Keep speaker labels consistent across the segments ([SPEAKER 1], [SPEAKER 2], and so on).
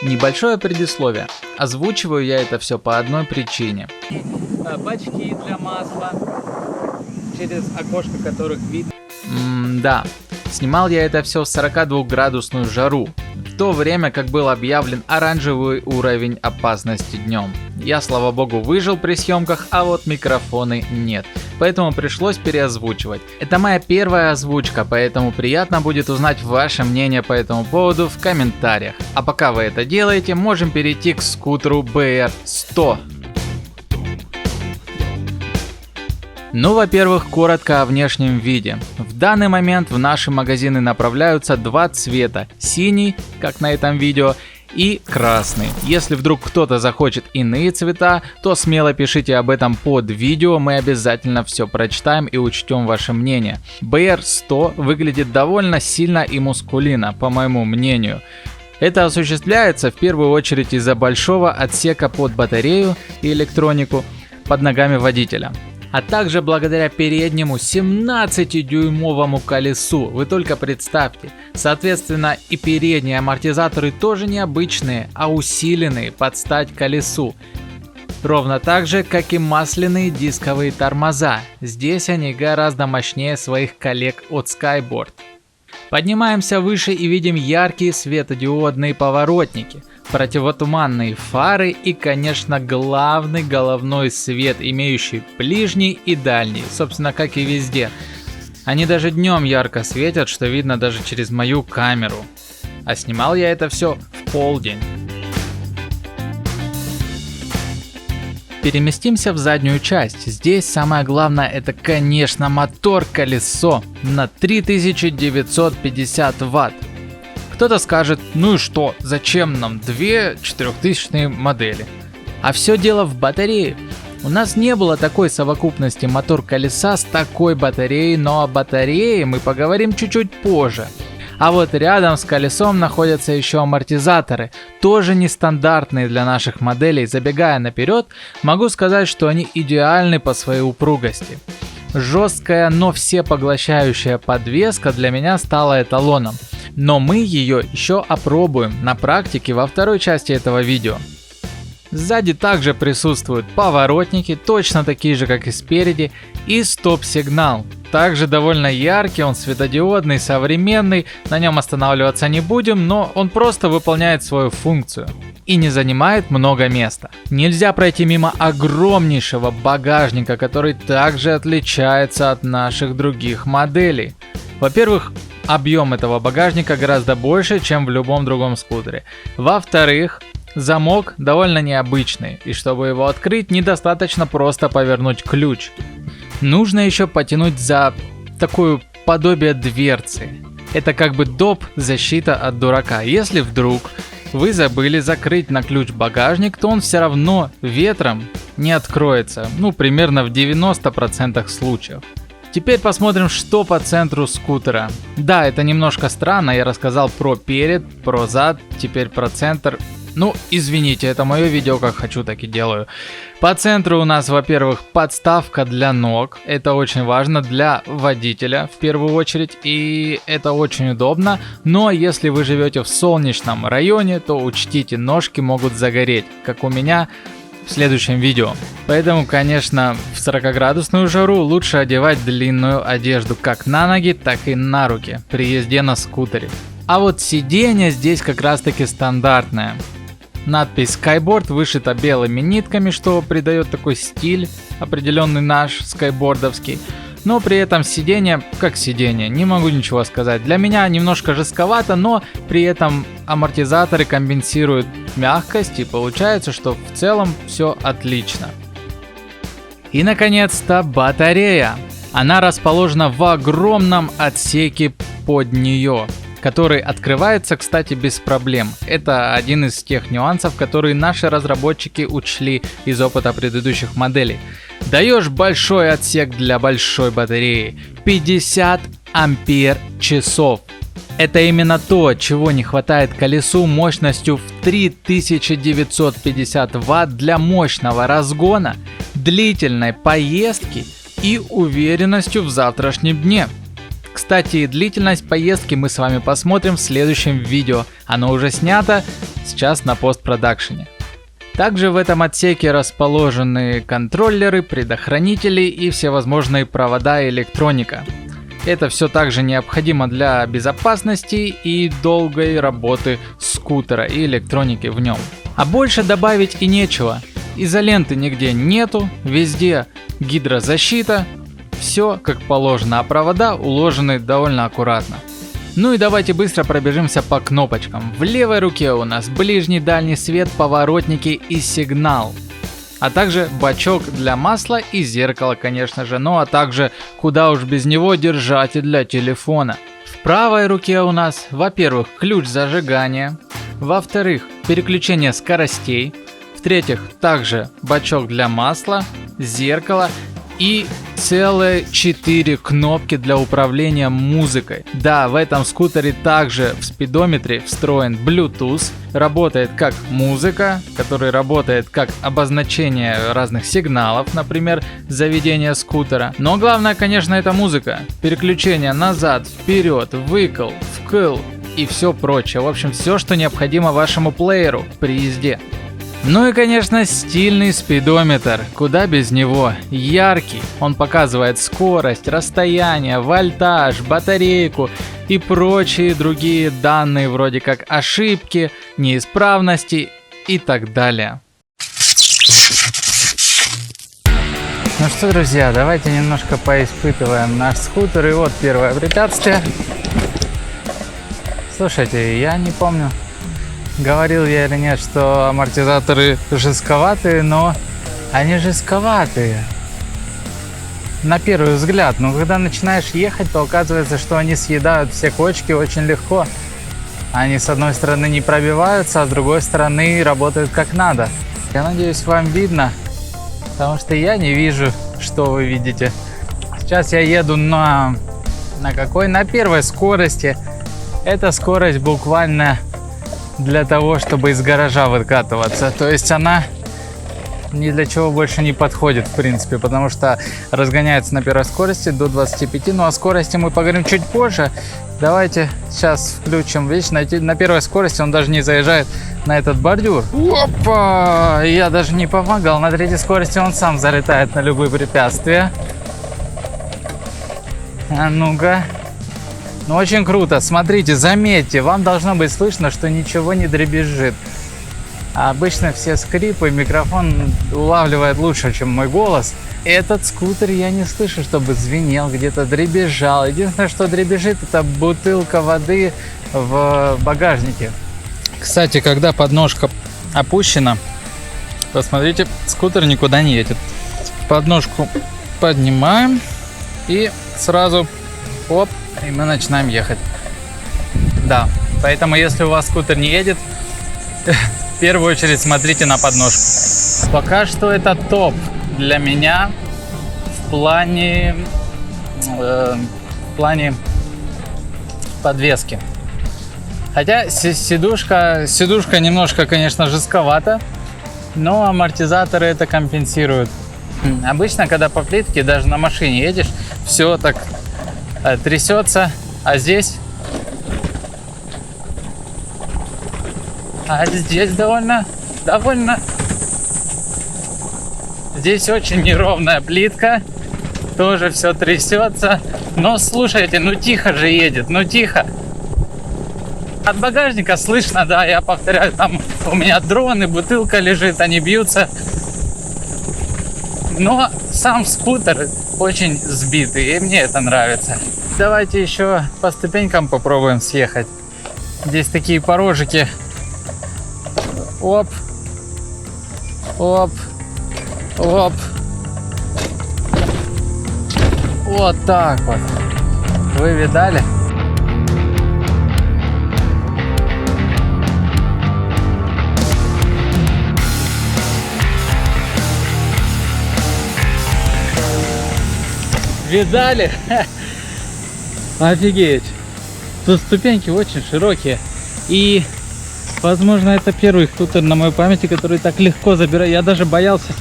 [SPEAKER 1] Небольшое предисловие. Озвучиваю я это все по одной причине. Бачки для масла, через окошко которых видно. Да, снимал я это все в 42-градусную жару, в то время как был объявлен оранжевый уровень опасности днем. Я, слава богу, выжил при съемках, а вот микрофоны нет, поэтому пришлось переозвучивать. Это моя первая озвучка, поэтому приятно будет узнать ваше мнение по этому поводу в комментариях. А пока вы это делаете, можем перейти к скутеру BR100. Ну, во-первых, коротко о внешнем виде. В данный момент в наши магазины направляются два цвета: синий, как на этом видео, и красный. Если вдруг кто-то захочет иные цвета, то смело пишите об этом под видео, мы обязательно все прочитаем и учтем ваше мнение. BR100 выглядит довольно сильно и мускулинно, по моему мнению. Это осуществляется в первую очередь из-за большого отсека под батарею и электронику под ногами водителя. А также благодаря переднему 17-дюймовому колесу. Вы только представьте. Соответственно, и передние амортизаторы тоже необычные, а усиленные под стать колесу. Ровно так же, как и масляные дисковые тормоза. Здесь они гораздо мощнее своих коллег от Skyboard. Поднимаемся выше и видим яркие светодиодные поворотники, противотуманные фары и, конечно, главный головной свет, имеющий ближний и дальний, собственно, как и везде. Они даже днем ярко светят, что видно даже через мою камеру. А снимал я это все в полдень. Переместимся в заднюю часть. Здесь самое главное — это, конечно, мотор-колесо на 3950 Вт. Кто-то скажет: ну и что, зачем нам две 4000 модели? А все дело в батарее. У нас не было такой совокупности мотор-колеса с такой батареей, но о батарее мы поговорим чуть-чуть позже. А вот рядом с колесом находятся еще амортизаторы, тоже нестандартные для наших моделей. Забегая наперед, могу сказать, что они идеальны по своей упругости. Жесткая, но всепоглощающая подвеска для меня стала эталоном. Но мы ее еще опробуем на практике во второй части этого видео. Сзади также присутствуют поворотники, точно такие же, как и спереди, и стоп-сигнал. Также довольно яркий, он светодиодный, современный, на нем останавливаться не будем, но он просто выполняет свою функцию и не занимает много места. Нельзя пройти мимо огромнейшего багажника, который также отличается от наших других моделей. Во-первых, объем этого багажника гораздо больше, чем в любом другом скутере. Во-вторых, замок довольно необычный, и чтобы его открыть, недостаточно просто повернуть ключ. Нужно еще потянуть за такое подобие дверцы. Это как бы доп. Защита от дурака. Если вдруг вы забыли закрыть на ключ багажник, то он все равно ветром не откроется. Ну, примерно в 90% случаев. Теперь посмотрим, что по центру скутера. Да, это немножко странно, я рассказал про перед, про зад, теперь про центр. Ну, извините, это мое видео, как хочу, так и делаю. По центру у нас, во-первых, подставка для ног. Это очень важно для водителя в первую очередь, и это очень удобно. Но если вы живете в солнечном районе, то учтите, ножки могут загореть, как у меня в следующем видео. Поэтому, конечно, в 40-градусную жару лучше одевать длинную одежду как на ноги, так и на руки при езде на скутере. А вот сиденье здесь как раз таки стандартное. Надпись Skyboard вышита белыми нитками, что придает такой стиль, определенный наш скайбордовский. Но при этом сиденье как сиденье, не могу ничего сказать. Для меня немножко жестковато, но при этом амортизаторы компенсируют мягкость, и получается, что в целом все отлично. И наконец-то батарея. Она расположена в огромном отсеке под нее, который открывается, кстати, без проблем. Это один из тех нюансов, которые наши разработчики учли из опыта предыдущих моделей. Даешь большой отсек для большой батареи, 50 ампер-часов. Это именно то, чего не хватает колесу мощностью в 3950 Вт для мощного разгона, длительной поездки и уверенностью в завтрашнем дне. Кстати, длительность поездки мы с вами посмотрим в следующем видео. Оно уже снято, сейчас на постпродакшене. Также в этом отсеке расположены контроллеры, предохранители и всевозможные провода и электроника. Это все также необходимо для безопасности и долгой работы скутера и электроники в нем. А больше добавить и нечего. Изоленты нигде нету, везде гидрозащита, все как положено, а провода уложены довольно аккуратно. Ну и давайте быстро пробежимся по кнопочкам. В левой руке у нас ближний, дальний свет, поворотники и сигнал. А также бачок для масла и зеркало, конечно же. Ну а также, куда уж без него, держатель для телефона. В правой руке у нас, во-первых, ключ зажигания. Во-вторых, переключение скоростей. В-третьих, также бачок для масла, зеркало и целые 4 кнопки для управления музыкой. Да, в этом скутере также в спидометре встроен Bluetooth. Работает как музыка, который работает как обозначение разных сигналов, например, заведения скутера. Но главное, конечно, это музыка. Переключение назад, вперед, выкл, вкл и все прочее. В общем, все, что необходимо вашему плееру при езде. Ну и, конечно, стильный спидометр, куда без него, яркий, он показывает скорость, расстояние, вольтаж, батарейку и прочие другие данные, вроде как ошибки, неисправности и так далее. Ну что, друзья, давайте немножко поиспытываем наш скутер, и вот первое препятствие. Слушайте, я не помню, говорил я или нет, что амортизаторы жестковатые, но они жестковатые на первый взгляд. Но когда начинаешь ехать, то оказывается, что они съедают все кочки очень легко. Они с одной стороны не пробиваются, а с другой стороны работают как надо. Я надеюсь, вам видно, потому что я не вижу, что вы видите. Сейчас я еду на какой? На первой скорости. Эта скорость буквально для того, чтобы из гаража выкатываться. То есть она ни для чего больше не подходит, в принципе, потому что разгоняется на первой скорости до 25. Ну, о скорости мы поговорим чуть позже. Давайте сейчас включим. Видишь, на первой скорости он даже не заезжает на этот бордюр. Опа! Я даже не помогал. На третьей скорости он сам залетает на любые препятствия. А ну-ка. Ну, очень круто. Смотрите, заметьте, вам должно быть слышно, что ничего не дребезжит. А обычно все скрипы микрофон улавливает лучше, чем мой голос. Этот скутер я не слышу, чтобы звенел, где-то дребезжал. Единственное, что дребезжит, это бутылка воды в багажнике. Кстати, когда подножка опущена, посмотрите, скутер никуда не едет. Подножку поднимаем и сразу оп, и мы начинаем ехать. Да, поэтому если у вас скутер не едет, в первую очередь смотрите на подножку. Пока что это топ для меня в плане подвески. Хотя сидушка немножко, конечно, жестковата, но амортизаторы это компенсируют. Обычно, когда по плитке, даже на машине едешь, все так трясется, а здесь довольно здесь очень неровная плитка, тоже все трясется, но слушайте, ну тихо же едет, ну тихо. От багажника слышно, да, я повторяю, там у меня дроны, бутылка лежит, они бьются, но сам скутер очень сбитый, и мне это нравится. Давайте еще по ступенькам попробуем съехать. Здесь такие порожики. Оп, оп, оп. Вот так вот. Вы видали? Видали? Офигеть. Тут ступеньки очень широкие. И, возможно, это первый скутер на моей памяти, который так легко забирает. Я даже боялся,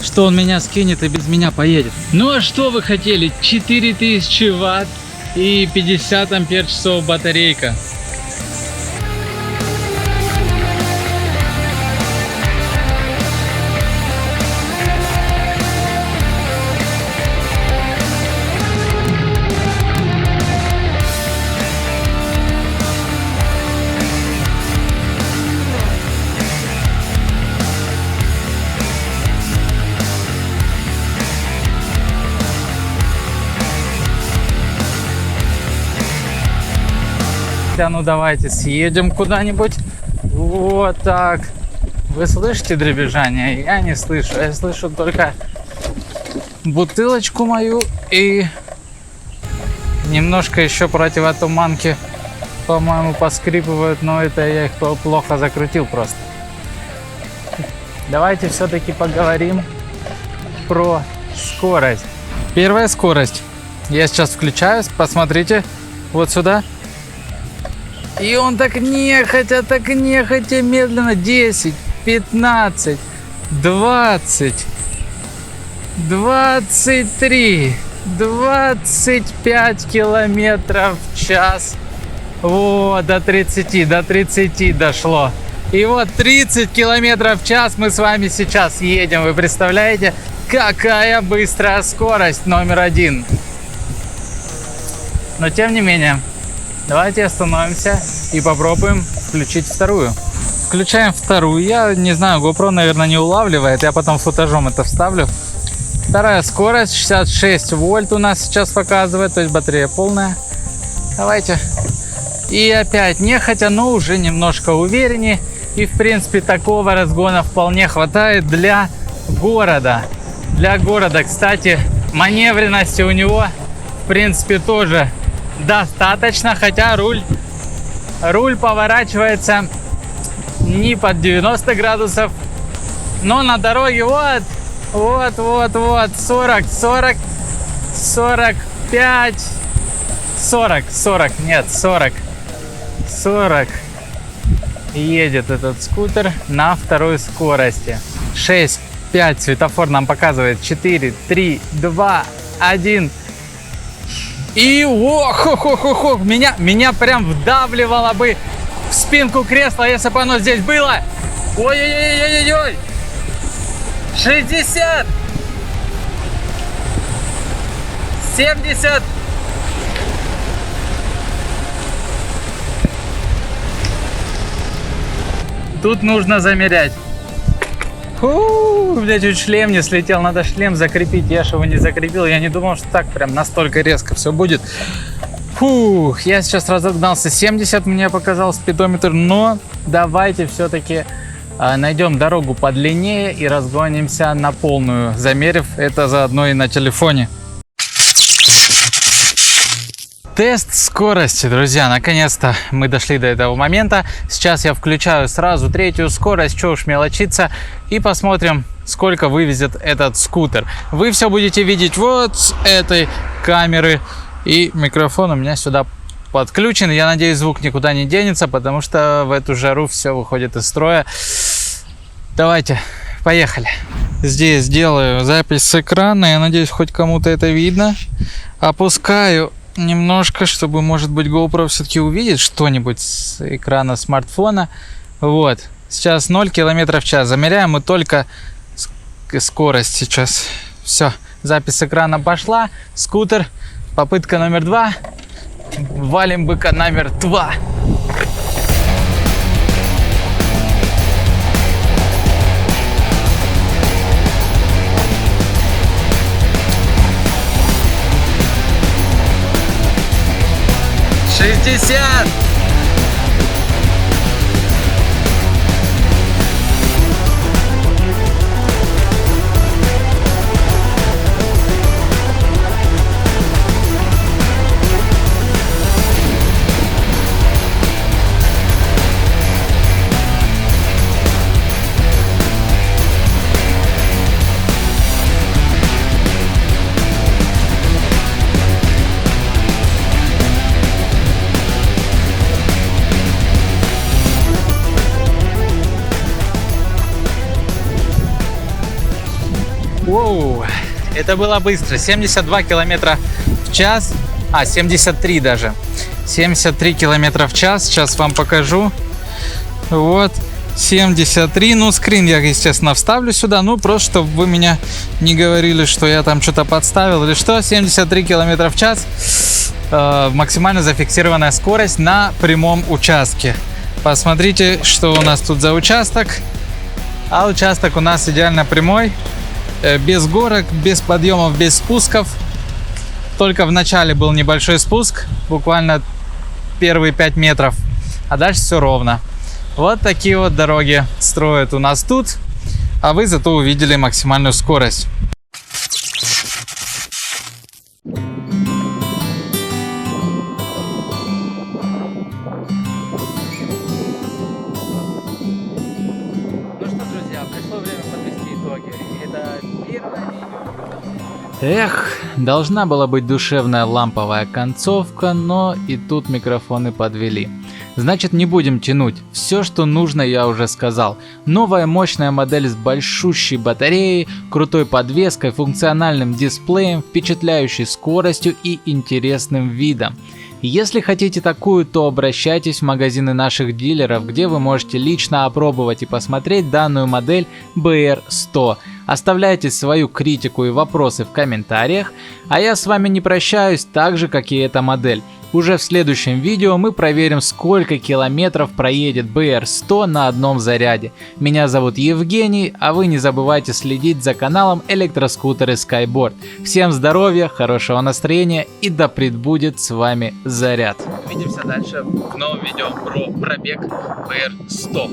[SPEAKER 1] что он меня скинет и без меня поедет. Ну а что вы хотели? 4000 ватт, и 50 ампер-часов батарейка. Ну давайте съедем куда-нибудь. Вот так. Вы слышите дребезжание? Я не слышу. Я слышу только бутылочку мою и немножко еще противотуманки, по-моему, поскрипывают, но это я их плохо закрутил просто. Давайте все-таки поговорим про скорость. Первая скорость. Я сейчас включаюсь, посмотрите вот сюда. И он так нехотя, медленно. 10, 15, 20, 23, 25 километров в час. Вот, до 30 дошло. И вот 30 километров в час мы с вами сейчас едем. Вы представляете, какая быстрая скорость номер 1. Но тем не менее, давайте остановимся и попробуем включить вторую. Включаем вторую. Я не знаю, GoPro, наверное, не улавливает. Я потом футажом это вставлю. Вторая скорость 66 вольт у нас сейчас показывает. То есть батарея полная. Давайте. И опять нехотя, но уже немножко увереннее. И в принципе такого разгона вполне хватает для города. Для города, кстати, маневренности у него в принципе тоже достаточно, хотя руль поворачивается не под 90 градусов, но на дороге вот 40, 45, 40 едет этот скутер на второй скорости. 6, 5, светофор нам показывает 4, 3, 2, 1. И меня прям вдавливало бы в спинку кресла, если бы оно здесь было. Ой-ой-ой-ой-ой! 60! 70! Тут нужно замерять. У меня чуть шлем не слетел, надо шлем закрепить. Я же его не закрепил, я не думал, что так прям настолько резко все будет. Фух, я сейчас разогнался 70, мне показал спидометр, но давайте все-таки найдем дорогу подлиннее и разгонимся на полную, замерив это заодно и на телефоне. Тест скорости, друзья, наконец-то мы дошли до этого момента. Сейчас я включаю сразу третью скорость, что уж мелочиться, и посмотрим, сколько вывезет этот скутер. Вы все будете видеть вот с этой камеры, и микрофон у меня сюда подключен. Я надеюсь, звук никуда не денется, потому что в эту жару все выходит из строя. Давайте, поехали. Здесь делаю запись с экрана, я надеюсь, хоть кому-то это видно. Опускаю немножко, чтобы, может быть, GoPro все-таки увидит что-нибудь с экрана смартфона. Вот, сейчас 0 км в час. Замеряем мы только скорость сейчас. Все, запись с экрана пошла. Скутер, попытка номер 2. Валим быка номер 2. Шестьдесят! 'Воу, это было быстро. 72 километра в час. 73 даже. 73 километра в час. Сейчас вам покажу. Вот. 73. Ну, скрин я, естественно, вставлю сюда. Ну, просто, чтобы вы меня не говорили, что я там что-то подставил или что. 73 километра в час. Максимально зафиксированная скорость на прямом участке. Посмотрите, что у нас тут за участок. А участок у нас идеально прямой. Без горок, без подъемов, без спусков. Только в начале был небольшой спуск. Буквально первые 5 метров. А дальше все ровно. Вот такие вот дороги строят у нас тут, а вы зато увидели максимальную скорость. Ну что, друзья, пришло время подвести итоги. Это первое видео. Эх, должна была быть душевная ламповая концовка, но и тут микрофоны подвели. Значит, не будем тянуть. Все, что нужно, я уже сказал. Новая мощная модель с большущей батареей, крутой подвеской, функциональным дисплеем, впечатляющей скоростью и интересным видом. Если хотите такую, то обращайтесь в магазины наших дилеров, где вы можете лично опробовать и посмотреть данную модель BR100. Оставляйте свою критику и вопросы в комментариях, а я с вами не прощаюсь, так же как и эта модель. Уже в следующем видео мы проверим, сколько километров проедет BR100 на одном заряде. Меня зовут Евгений, а вы не забывайте следить за каналом Электроскутеры Skyboard. Всем здоровья, хорошего настроения и да пребудет с вами заряд. Увидимся дальше в новом видео про пробег BR100.